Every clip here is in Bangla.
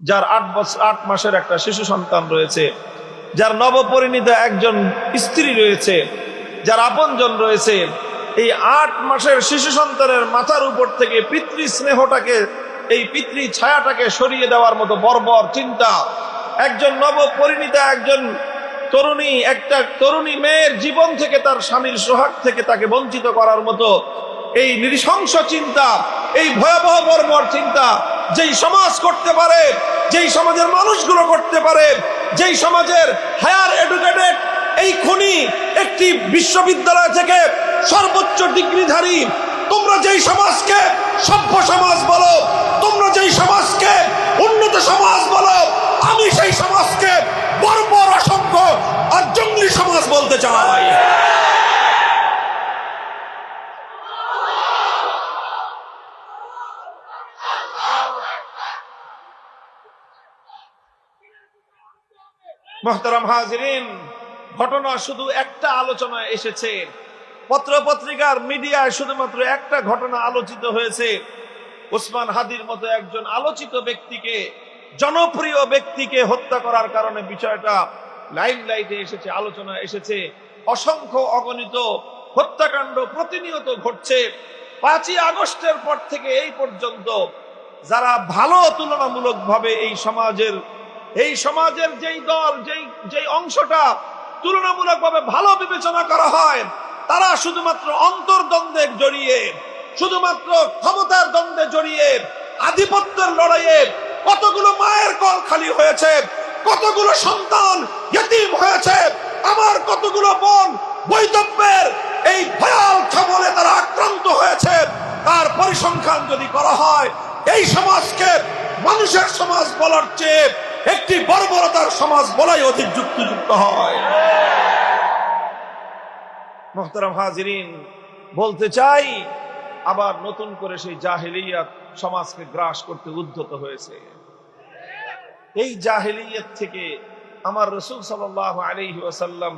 যার 8 মাসের একটা শিশু সন্তান রয়েছে, যার নবপরিণীত একজন স্ত্রী রয়েছে, যার আপনজন রয়েছে, এই 8 মাসের শিশু সন্তানের মাথার উপর থেকে পিতৃ স্নেহটাকে, এই পিতৃ ছায়াটাকে সরিয়ে দেওয়ার মতো বর্বর চিন্তা একজন নবপরিণীতা একজন তরুণী, একটা তরুণী মেয়ের জীবন থেকে, তার স্বামীর সোহাগ থেকে তাকে বঞ্চিত করার মতো এই নৃশংস চিন্তা, এই ভয়াবহ বর্বর চিন্তা যেই সমাজ করতে পারে, যেই সমাজের মানুষগুলো করতে পারে, যেই সমাজের হায়ার এডুকেটেড এই খুনি একটি বিশ্ববিদ্যালয় থেকে সর্বোচ্চ ডিগ্রিধারী, তোমরা যেই সমাজকে সভ্য সমাজ বলো, তোমরা যেই সমাজকে উন্নত সমাজ বলো, আমি সেই সমাজকে বর্বর, অসভ্য আর জঙ্গলি সমাজ বলতে চাই। মুহতারাম হাজিরিন, ঘটনা শুধু একটা আলোচনায় এসেছে, পত্র পত্রিকার মিডিয়ায় শুধুমাত্র একটা ঘটনা আলোচিত হয়েছে। ওসমান হাদির মতো একজন আলোচিত ব্যক্তিকে, জনপ্রিয় ব্যক্তিকে হত্যা করার কারণে বিষয়টা লাইমলাইটে এসেছে, আলোচনা এসেছে। অসংখ্য অগণিত হত্যাকাণ্ড প্রতিনিয়ত ঘটছে। 5ই আগস্টের পর থেকে এই পর্যন্ত যারা ভালো, তুলনামূলকভাবে এই সমাজের যেই দল, যেই অংশটা তুলনামূলকভাবে ভালো বিবেচনা করা হয়, তারা শুধুমাত্র অন্তর্দ্বন্দ্বে জড়িয়ে, শুধুমাত্র ক্ষমতার দ্বন্দ্বে জড়িয়ে, আধিপত্যের লড়াইয়ে কতগুলো মায়ের কল খালি হয়েছে, কতগুলো সন্তান ইতিম হয়েছে, আমার কতগুলো বোন বৈধব্যের এই ভয়াল ছবলে তারা আক্রান্ত হয়েছে, তার পরিসংখ্যান যদি করা হয়, এই সমাজকে মানুষের সমাজ বলার চেয়ে একটি বর্বরতার সমাজ বলাই অধিক যুক্তিযুক্ত হয়। মুহতারাম হাজিরিন, বলতে চাই, আবার নতুন করে সেই জাহেলিয়াত সমাজকে গ্রাস করতে উদ্যত হয়েছে। এই জাহেলিয়াত থেকে আমার রাসূল সাল্লাল্লাহু আলাইহি ওয়াসাল্লাম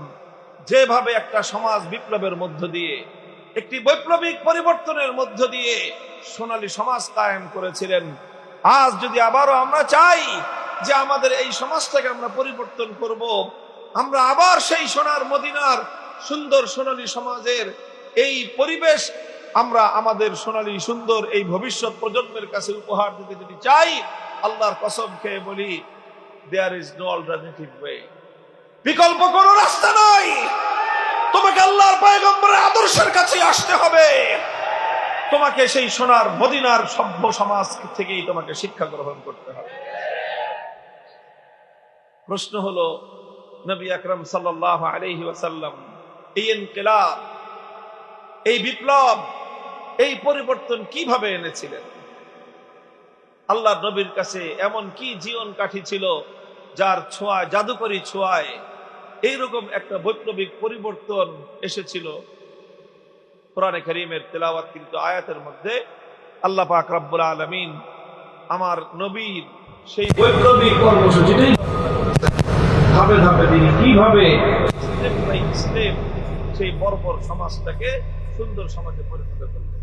যেভাবে একটা সমাজ বিপ্লবের মধ্য দিয়ে, একটি বৈপ্লবিক পরিবর্তনের মধ্য দিয়ে সোনালী সমাজ কায়েম করেছিলেন, আজ যদি আবারও আমরা চাই যে আমাদের এই সমাজটাকে আমরা পরিবর্তন করব, আমরা আবার সেই সোনার মদিনার সুন্দর সোনালী সমাজের এই পরিবেশ আমরা আমাদের সোনালী সুন্দর এই ভবিষ্যৎ প্রজন্মের কাছে উপহার দিতে যদি চাই, আল্লাহর কসম খেয়ে বলি, there is no alternative way, বিকল্প কোনো রাস্তা নাই। তোমাকে আল্লাহর পয়গম্বরের আদর্শের কাছে আসতে হবে, তোমাকে সেই সোনার মদিনার সভ্য সমাজ থেকেই তোমাকে শিক্ষা গ্রহণ করতে হবে। প্রশ্ন হলো, নবী আকরাম সাল্লাল্লাহু আলাইহি ওয়াসাল্লাম এই ইনকিলাব, এই বিপ্লব, এই পরিবর্তন কিভাবে এনেছিলেন? আল্লাহর নবীর কাছে এমন কি জীবন কাঠি ছিল যার ছোঁয়ায়, জাদুকরী ছোঁয়ায় এইরকম একটা বৈপ্লবিক পরিবর্তন এসেছিল? কোরআনে কারীমের তেলাওয়াত কিন্তু আয়াতের মধ্যে আল্লাহ পাক রব্বুল আলামিন আমার নবীর সেই বৈপ্লবিক কর্মসূচিটি ধাপে ধাপে তিনি কিভাবে স্টেপ বাই স্টেপ সেই বর্বর সমাজটাকে সুন্দর সমাজে পরিণত করলেন।